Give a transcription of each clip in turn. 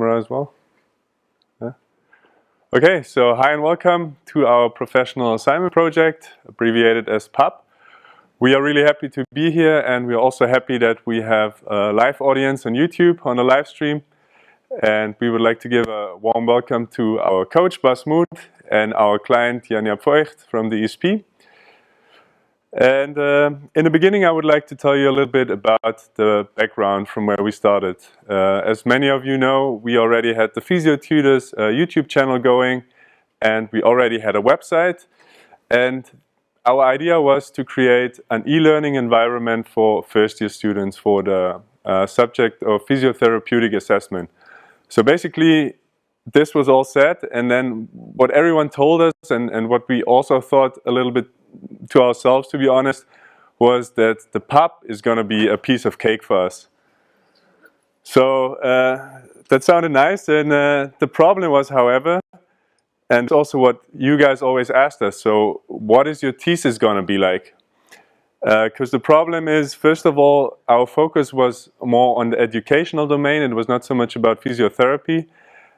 camera as well. Yeah. Okay, so hi and welcome to our professional assignment project, abbreviated as PUP. We are really happy to be here, and we are also happy that we have a live audience on YouTube on the live stream. And we would like to give a warm welcome to our coach Bas Moed and our client Janja Voigt from the ESP. And in the beginning, I would like to tell you a little bit about the background from where we started. As many of you know, we already had the Physiotutors YouTube channel going, and we already had a website. And our idea was to create an e-learning environment for first-year students for the subject of physiotherapeutic assessment. So basically, this was all set, and then what everyone told us, and what we also thought a little bit to ourselves, to be honest, was that the PUP is going to be a piece of cake for us. So that sounded nice, and the problem was, however, and also what you guys always asked us, so what is your thesis going to be like? Because the problem is, first of all, our focus was more on the educational domain. It was not so much about physiotherapy.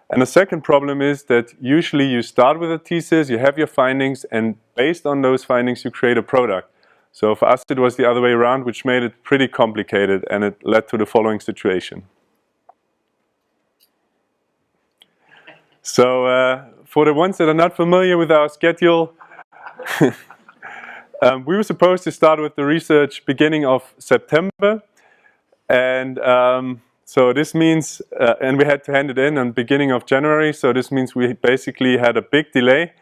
And the second problem is that usually you start with a thesis, you have your findings, and based on those findings you create a product. So for us it was the other way around, which made it pretty complicated, and it led to the following situation. So for the ones that are not familiar with our schedule, we were supposed to start with the research beginning of September, and so this means, and we had to hand it in on beginning of January, so this means we basically had a big delay.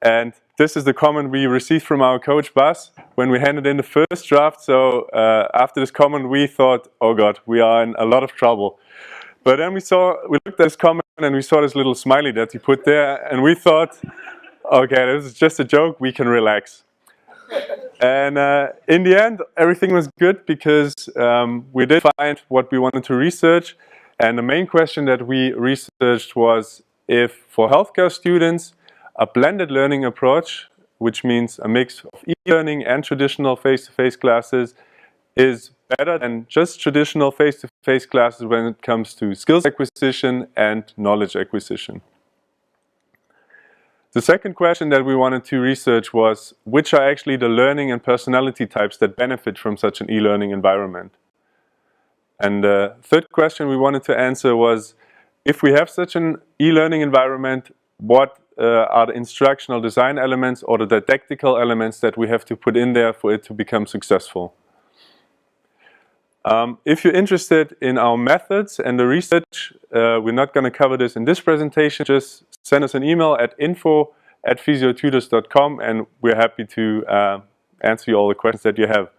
And this is the comment we received from our coach Bas when we handed in the first draft. So after this comment we thought, oh god, we are in a lot of trouble. But then we looked at this comment and we saw this little smiley that he put there, and we thought, okay, this is just a joke, we can relax. And in the end, everything was good because we did find what we wanted to research. And the main question that we researched was if for healthcare students, a blended learning approach, which means a mix of e-learning and traditional face-to-face classes, is better than just traditional face-to-face classes when it comes to skills acquisition and knowledge acquisition. The second question that we wanted to research was which are actually the learning and personality types that benefit from such an e-learning environment. And the third question we wanted to answer was if we have such an e-learning environment, what are the instructional design elements or the didactical elements that we have to put in there for it to become successful. If you're interested in our methods and the research, we're not going to cover this in this presentation. Just send us an email at info@physiotutors.com, and we're happy to answer you all the questions that you have.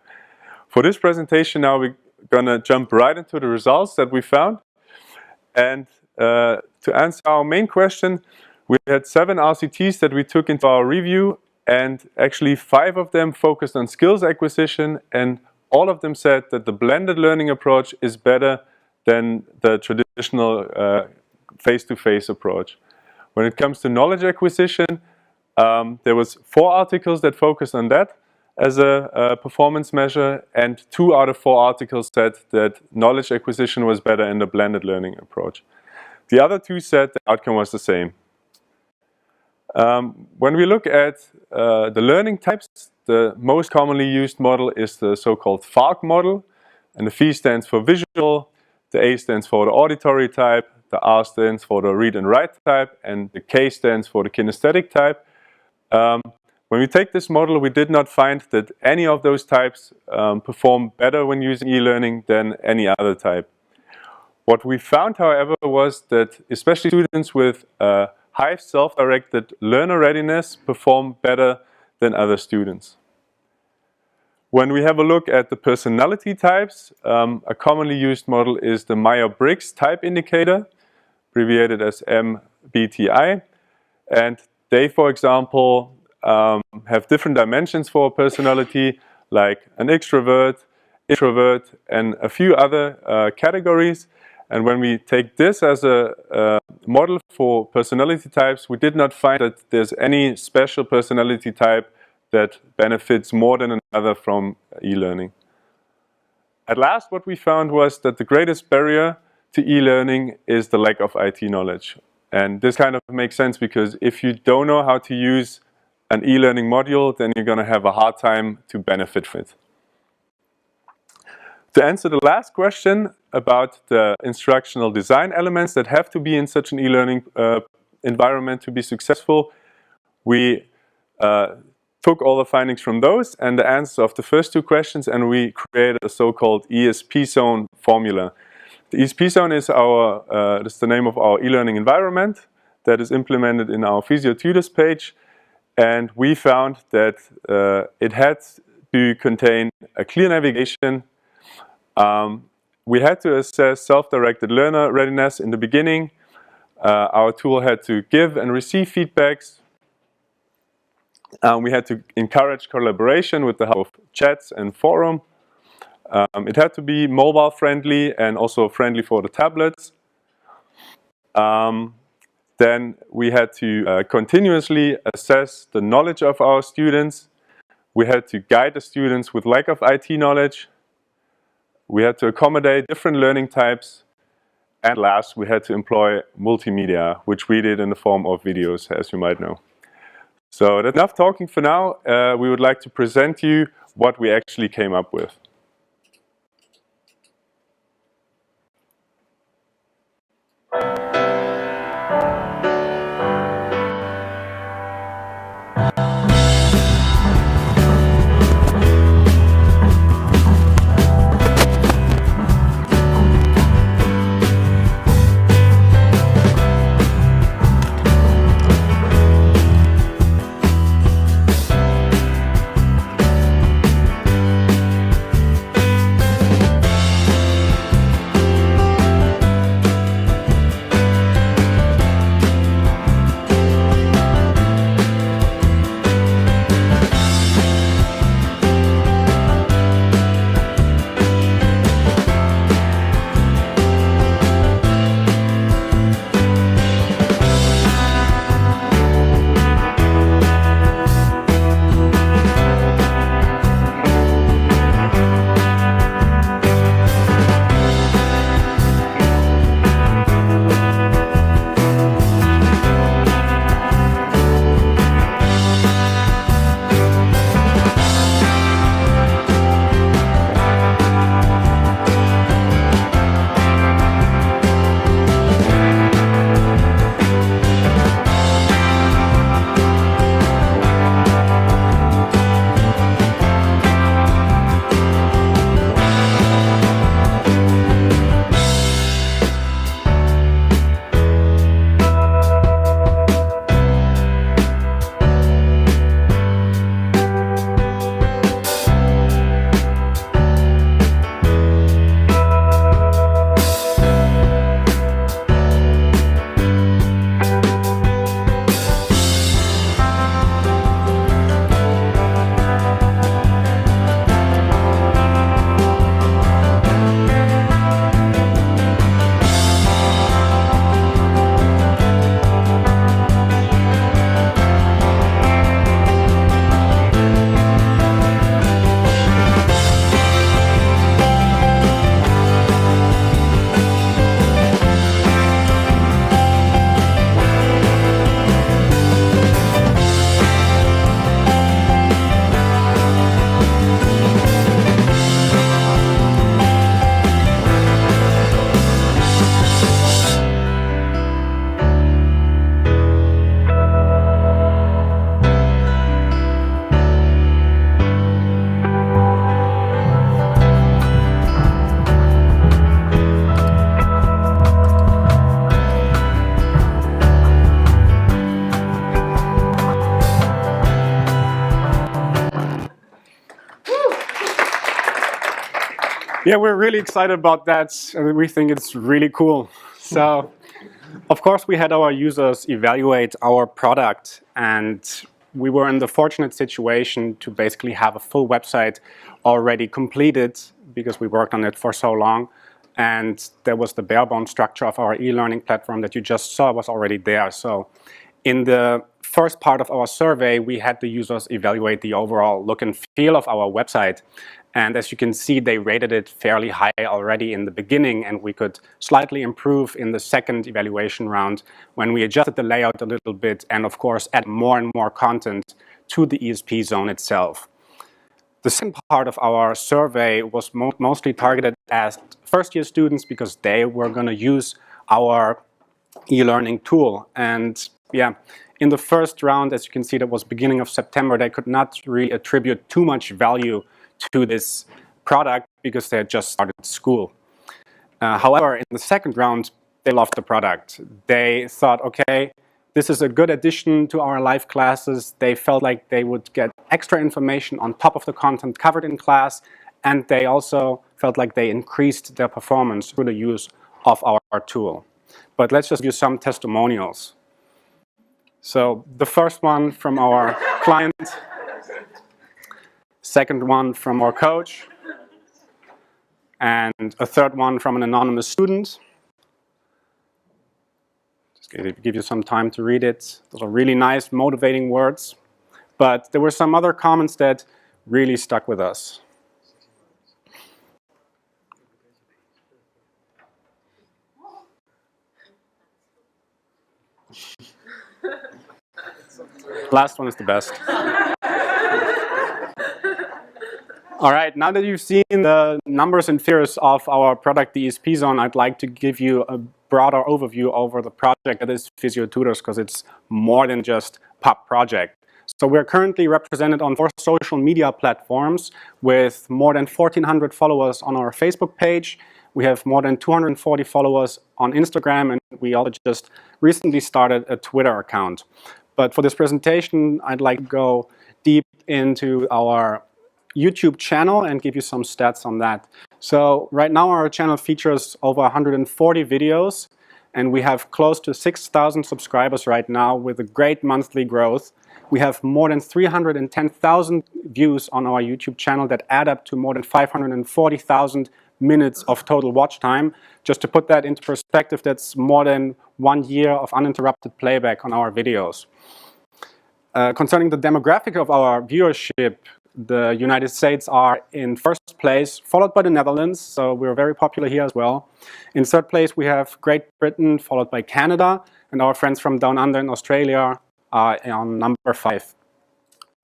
For this presentation now, we're going to jump right into the results that we found. And to answer our main question, we had 7 RCTs that we took into our review, and actually 5 of them focused on skills acquisition, and all of them said that the blended learning approach is better than the traditional face-to-face approach. When it comes to knowledge acquisition, there was 4 articles that focused on that as a performance measure, and 2 out of 4 articles said that knowledge acquisition was better in the blended learning approach. The other 2 said the outcome was the same. When we look at the learning types, the most commonly used model is the so-called Farc Model, and the V stands for visual, the A stands for the auditory type, the R stands for the read and write type, and the K stands for the kinesthetic type. When we take this model, we did not find that any of those types perform better when using e-learning than any other type. What we found, however, was that especially students with high self-directed learner readiness perform better than other students. When we have a look at the personality types, a commonly used model is the Myers-Briggs type indicator, abbreviated as MBTI, and they, for example, have different dimensions for personality, like an extrovert, introvert, and a few other categories. And when we take this as a model for personality types, we did not find that there's any special personality type that benefits more than another from e-learning. At last, what we found was that the greatest barrier to e-learning is the lack of IT knowledge. And this kind of makes sense because if you don't know how to use an e-learning module, then you're going to have a hard time to benefit from it. To answer the last question about the instructional design elements that have to be in such an e-learning environment to be successful, we took all the findings from those and the answers of the first two questions, and we created a so-called ESP Zone Formula. The ESP Zone is that's the name of our e-learning environment that is implemented in our Physiotutors page, and we found that it had to contain a clear navigation. We had to assess self-directed learner readiness in the beginning. Our tool had to give and receive feedbacks. We had to encourage collaboration with the help of chats and forum. It had to be mobile friendly and also friendly for the tablets. Then we had to continuously assess the knowledge of our students. We had to guide the students with lack of IT knowledge. We had to accommodate different learning types. And last, we had to employ multimedia, which we did in the form of videos, as you might know. So that's enough talking for now. We would like to present you what we actually came up with. Yeah, we're really excited about that. We think it's really cool. So, of course, we had our users evaluate our product, and we were in the fortunate situation to basically have a full website already completed because we worked on it for so long. And there was the bare bone structure of our e-learning platform that you just saw was already there. So in the first part of our survey, we had the users evaluate the overall look and feel of our website. And as you can see, they rated it fairly high already in the beginning, and we could slightly improve in the second evaluation round when we adjusted the layout a little bit and, of course, add more and more content to the ESP zone itself. The second part of our survey was mostly targeted at first-year students because they were going to use our e-learning tool. And yeah, in the first round, as you can see, that was beginning of September, they could not really attribute too much value to this product because they had just started school. However, in the second round, they loved the product. They thought, okay, this is a good addition to our live classes. They felt like they would get extra information on top of the content covered in class, and they also felt like they increased their performance through the use of our tool. But let's just use some testimonials. So the first one from our client, second one from our coach, and a third one from an anonymous student. Give you some time to read it. Those are really nice, motivating words. But there were some other comments that really stuck with us. Last one is the best. All right, now that you've seen the numbers and figures of our product, the ESP Zone, I'd like to give you a broader overview over the project that is Physiotutors, because it's more than just pub project. So we're currently represented on 4 social media platforms with more than 1,400 followers on our Facebook page. We have more than 240 followers on Instagram, and we also just recently started a Twitter account. But for this presentation, I'd like to go deep into our YouTube channel and give you some stats on that. So right now our channel features over 140 videos, and we have close to 6,000 subscribers right now with a great monthly growth. We have more than 310,000 views on our YouTube channel that add up to more than 540,000 minutes of total watch time. Just to put that into perspective, that's more than 1 year of uninterrupted playback on our videos. Concerning the demographic of our viewership, the United States are in first place, followed by the Netherlands, so we're very popular here as well. In third place, we have Great Britain, followed by Canada, and our friends from down under in Australia are on number 5.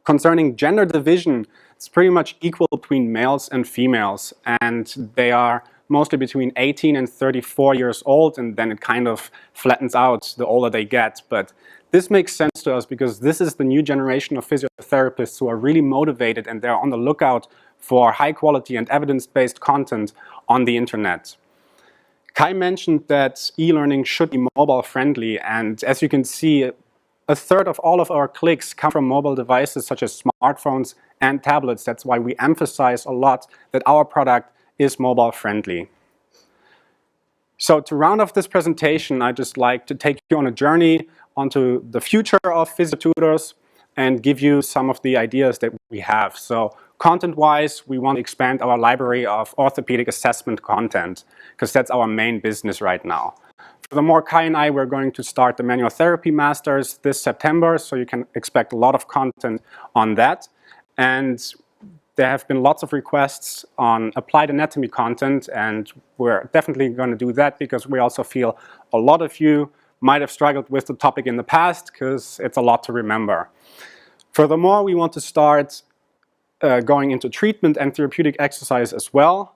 Concerning gender division, it's pretty much equal between males and females, and they are mostly between 18 and 34 years old, and then it kind of flattens out the older they get. But this makes sense to us because this is the new generation of physiotherapists who are really motivated, and they're on the lookout for high quality and evidence-based content on the internet. Kai mentioned that e-learning should be mobile friendly, and as you can see, a third of all of our clicks come from mobile devices such as smartphones and tablets. That's why we emphasize a lot that our product is mobile friendly. So to round off this presentation, I'd just like to take you on a journey onto the future of Physiotutors and give you some of the ideas that we have. So content-wise, we want to expand our library of orthopedic assessment content because that's our main business right now. Furthermore, Kai and I, we're going to start the manual therapy masters this September, so you can expect a lot of content on that. And there have been lots of requests on applied anatomy content, and we're definitely going to do that because we also feel a lot of you might have struggled with the topic in the past because it's a lot to remember. Furthermore, we want to start going into treatment and therapeutic exercise as well.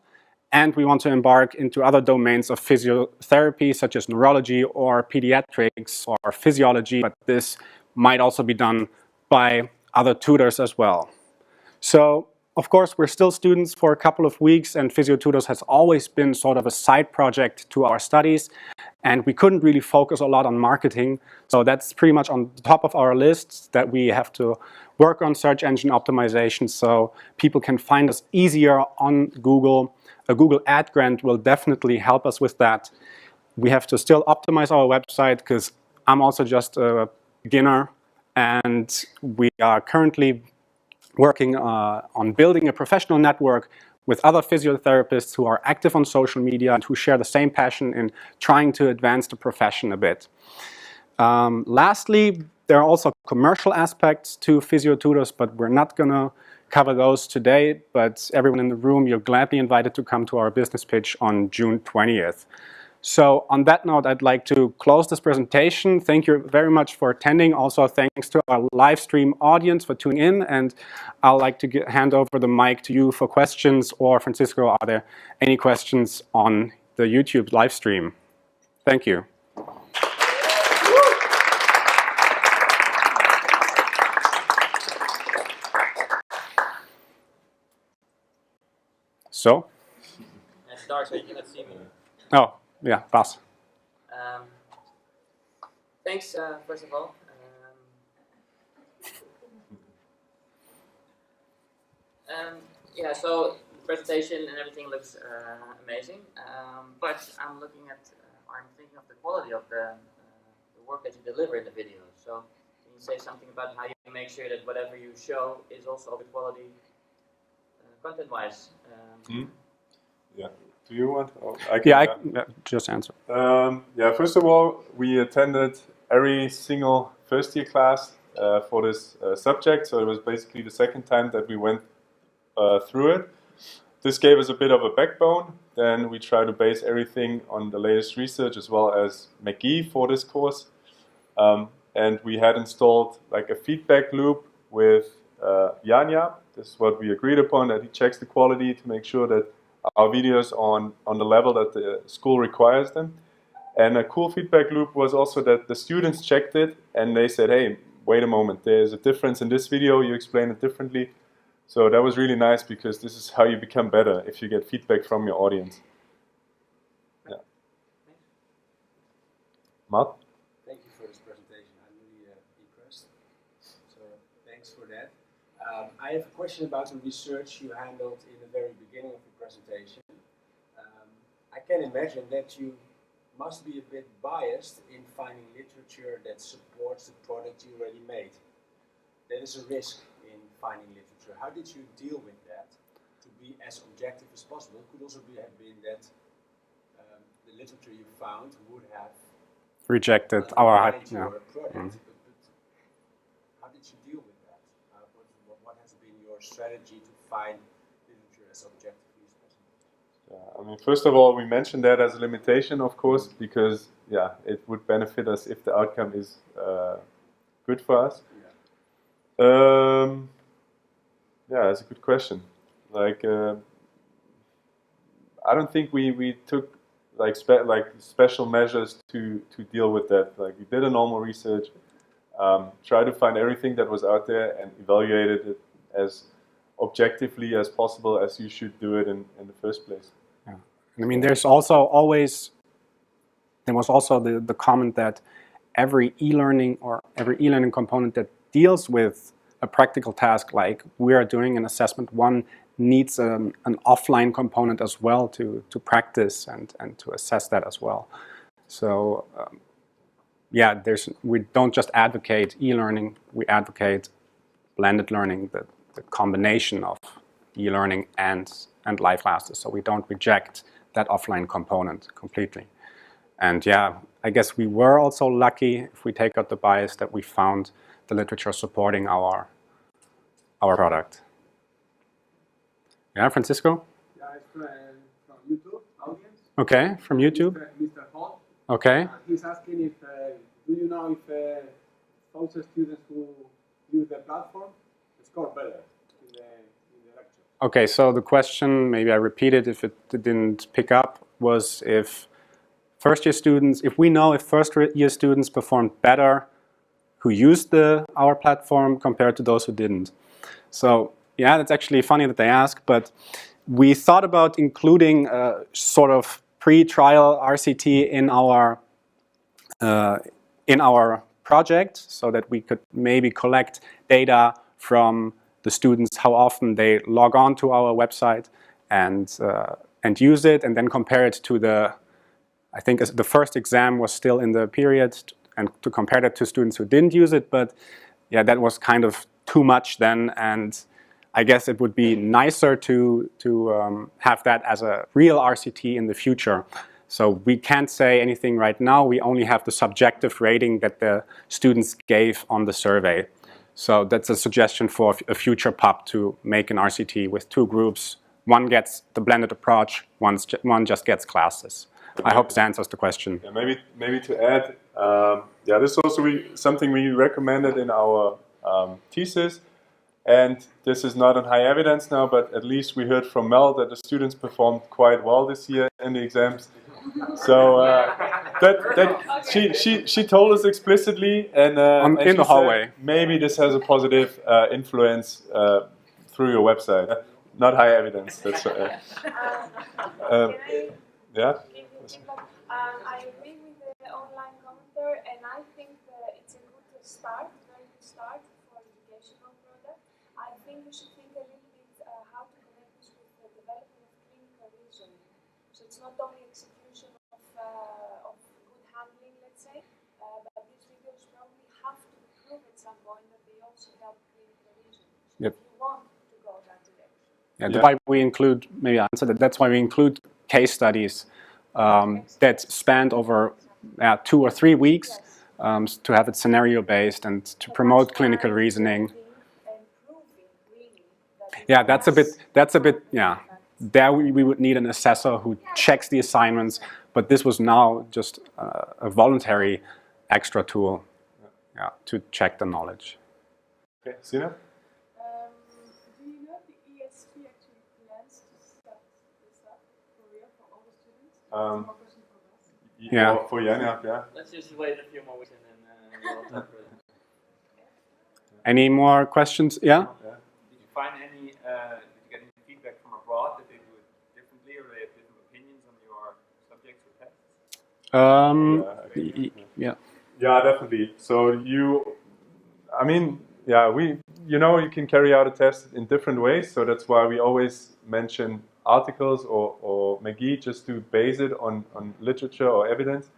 And we want to embark into other domains of physiotherapy, such as neurology or pediatrics or physiology, but this might also be done by other tutors as well. So, of course, we're still students for a couple of weeks, and Physiotutors has always been sort of a side project to our studies, and we couldn't really focus a lot on marketing. So that's pretty much on the top of our list, that we have to work on search engine optimization so people can find us easier on Google. A Google ad grant will definitely help us with that. We have to still optimize our website because I'm also just a beginner, and we are currently working on building a professional network with other physiotherapists who are active on social media and who share the same passion in trying to advance the profession a bit. Lastly, there are also commercial aspects to Physiotutors, but we're not going to cover those today, but everyone in the room, you're gladly invited to come to our business pitch on June 20th. So on that note, I'd like to close this presentation. Thank you very much for attending. Also, thanks to our live stream audience for tuning in. And I'd like to hand over the mic to you for questions. Or Francisco, are there any questions on the YouTube live stream? Thank you. So? It's dark, so you cannot see me. Oh, yeah, pass. Thanks, first of all. Yeah, so the presentation and everything looks amazing, but I'm thinking of the quality of the work that you deliver in the video. So can you say something about how you make sure that whatever you show is also of the quality content-wise? Yeah. Do you want? Oh, I just answer. Yeah. First of all, we attended every single first-year class for this subject, so it was basically the second time that we went through it. This gave us a bit of a backbone. Then we try to base everything on the latest research as well as Magee for this course. And we had installed like a feedback loop with Janja. This is what we agreed upon, that he checks the quality to make sure that our videos on the level that the school requires them. And a cool feedback loop was also that the students checked it and they said, hey, wait a moment, there's a difference in this video, you explain it differently. So that was really nice because this is how you become better, if you get feedback from your audience. Yeah. Matt? Thank you for this presentation. I'm really impressed. So thanks for that. I have a question about the research you handled in the very beginning of the presentation. I can imagine that you must be a bit biased in finding literature that supports the product you already made. That is a risk in finding literature. How did you deal with that? To be as objective as possible. It could also have been that the literature you found would have rejected our product. How did you deal with that? What has been your strategy to find literature as objectively as possible? I mean, first of all, we mentioned that as a limitation, of course, because yeah, it would benefit us if the outcome is good for us. Yeah, that's a good question. Like, I don't think we took like special measures to deal with that. Like, we did a normal research, try to find everything that was out there and evaluated it as objectively as possible as you should do it in the first place. Yeah. I mean, there was also the comment that every e-learning component that deals with a practical task like we are doing in assessment 1 needs an offline component as well to practice and to assess that as well. So yeah, we don't just advocate e-learning, we advocate blended learning, the combination of e-learning and live classes. So we don't reject that offline component completely. And yeah, I guess we were also lucky, if we take out the bias, that we found the literature supporting our product. Yeah, Francisco? Yeah, it's from YouTube audience. Okay, from YouTube. Mr. Hall. Okay. He's asking if, do you know if also students who use the platform score better in the lecture? Okay, so the question, maybe I repeat it if it didn't pick up, was if we know if first-year students performed better who used our platform compared to those who didn't. So yeah, that's actually funny that they ask, but we thought about including sort of pre-trial RCT in our project so that we could maybe collect data from the students, how often they log on to our website and use it, and then compare it to I think the first exam was still in the period, and to compare that to students who didn't use it. But yeah, that was kind of too much then, and I guess it would be nicer to have that as a real RCT in the future. So we can't say anything right now. We only have the subjective rating that the students gave on the survey. So that's a suggestion for a future pub to make an RCT with 2 groups. One gets the blended approach, one just gets classes. I hope this answers the question. Yeah, maybe to add, yeah, this is also something we recommended in our thesis, and this is not on high evidence now, but at least we heard from Mel that the students performed quite well this year in the exams. So she told us explicitly, and in the hallway. Maybe this has a positive influence through your website. Not high evidence. That's yeah. I agree with the online commenter, and I think it's a good start, very good start for educational product. I think we should think a little bit how to connect this with the development of clinical reasoning. So it's not only execution of good handling, let's say, but these videos probably have to prove at some point that they also help clinical reasoning. So Yep. if you want to go that direction. Yeah, that's why we include, maybe I answer that, that's why we include case studies that spanned over 2 or 3 weeks to have it scenario based and to promote clinical reasoning. Yeah, that's a bit, yeah. There we would need an assessor who checks the assignments, but this was now just a voluntary extra tool, yeah, to check the knowledge. Okay, Sina? Do you know if the ESP actually plans to start for real for all the students? More question for us. Yeah. For Jan, yeah. Let's just wait a few more weeks and then we'll talk further. Any more questions? Yeah? Did you find any, did you get any feedback from abroad that they do it differently or they have different opinions on your subjects or tests? Yeah. Yeah, definitely. So I mean, yeah, you can carry out a test in different ways. So that's why we always mention articles or Magee just to base it on literature or evidence.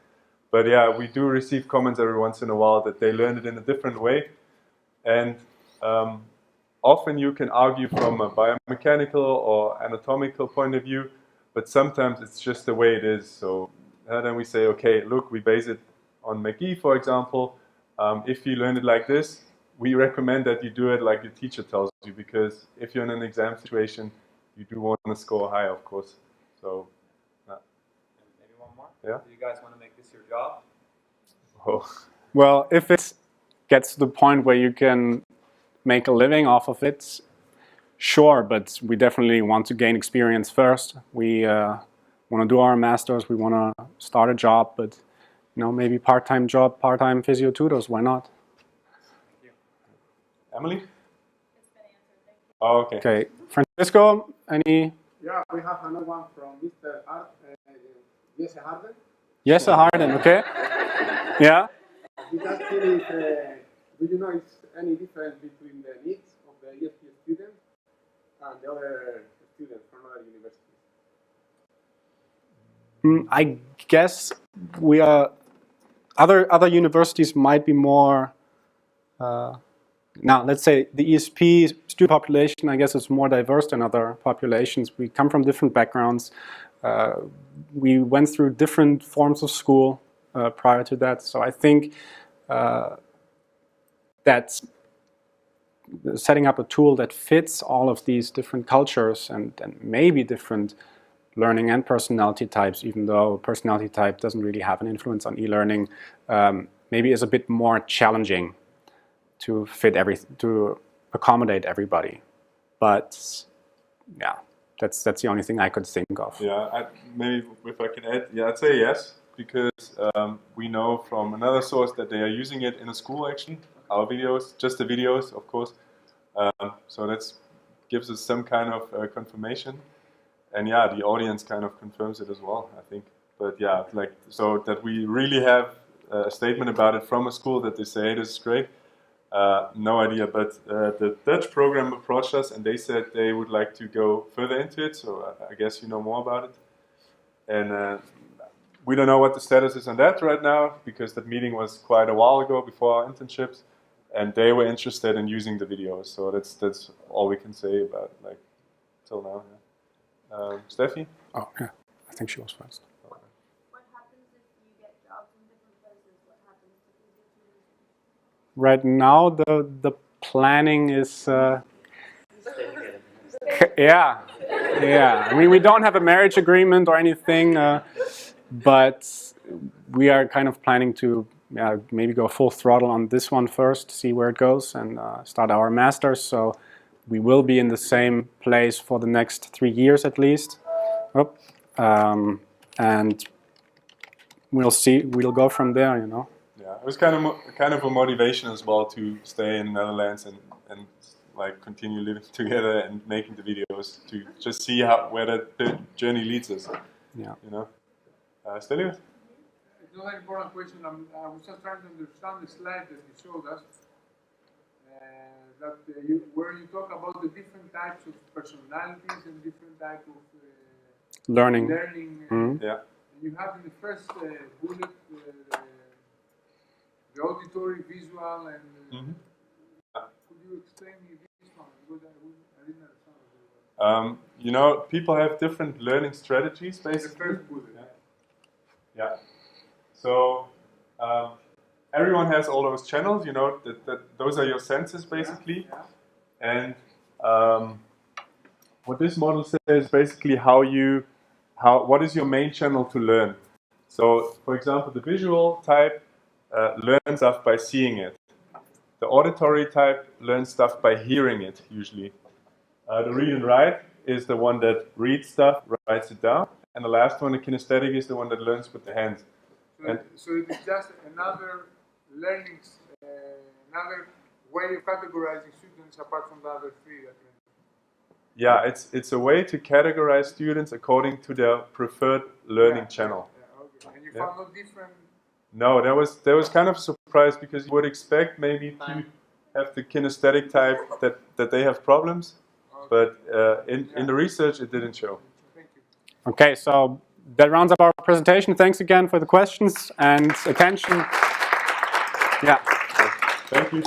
But yeah, we do receive comments every once in a while that they learn it in a different way. And often you can argue from a biomechanical or anatomical point of view, but sometimes it's just the way it is. So then we say, okay, look, we base it on Magee, for example. If you learn it like this, we recommend that you do it like your teacher tells you, because if you're in an exam situation, you do want to score high, of course. So, Maybe one more? Yeah. Do you guys want to make this your job? oh. Well, if it gets to the point where you can make a living off of it, sure, but we definitely want to gain experience first. We want to do our masters, we want to start a job, but maybe part-time job, part-time physio tutors, why not? Emily? It's been answered, thank you. Oh, okay. Okay, Francisco, any? Yeah, we have another one from Mr. Jesse Harden. Yes, Harden, okay. Yeah? He's asking if, do you know if any difference between the needs of the ESP students and the other students from other universities? I guess we are, other universities might be more, now let's say the ESP student population, I guess it's more diverse than other populations. We come from different backgrounds. We went through different forms of school prior to that. So I think that setting up a tool that fits all of these different cultures and maybe different learning and personality types, even though personality type doesn't really have an influence on e-learning, maybe is a bit more challenging to fit to accommodate everybody. But yeah, that's the only thing I could think of. Yeah, maybe if I can add, yeah, I'd say yes, because we know from another source that they are using it in a school actually, our videos, just the videos, of course. So that gives us some kind of confirmation. And yeah, the audience kind of confirms it as well, I think. But yeah, so that we really have a statement about it from a school that they say, hey, this is great. No idea, but the Dutch program approached us and they said they would like to go further into it, so I guess you know more about it. And we don't know what the status is on that right now, because that meeting was quite a while ago before our internships, and they were interested in using the videos, so that's all we can say about it, till now. Yeah. Steffi? Oh, yeah, I think she was first. What happens if you get jobs in different places? What happens to physio tutors? Right now, the planning is, yeah. I mean, we don't have a marriage agreement or anything, but we are kind of planning to maybe go full throttle on this one first, see where it goes, and start our masters. So we will be in the same place for the next 3 years at least. And we'll see. We'll go from there, you know. Yeah, it was kind of a motivation as well to stay in the Netherlands and like continue living together and making the videos to just see where the journey leads us. Yeah. You know. Stelios? It's not an important question. I was just trying to understand the slide that you showed us. Where you talk about the different types of personalities and different types of learning. Yeah. You have in the first bullet the auditory, visual, and could you explain me this one? Because I didn't understand. You know, people have different learning strategies, basically. The first bullet. Yeah. So everyone has all those channels. You know that those are your senses, basically. Yeah. And what this model says basically what is your main channel to learn. So, for example, the visual type learns stuff by seeing it. The auditory type learns stuff by hearing it, usually. The read and write is the one that reads stuff, writes it down. And the last one, the kinesthetic, is the one that learns with the hands. So it is just another learning, another way of categorizing students apart from the other three that you mentioned. Yeah, it's a way to categorize students according to their preferred learning channel. Yeah, okay. And you found no different. No, that was kind of a surprise because you would expect maybe to have the kinesthetic type that they have problems, but in the research it didn't show. Thank you. Okay, so that rounds up our presentation. Thanks again for the questions and attention. Yeah. Thank you.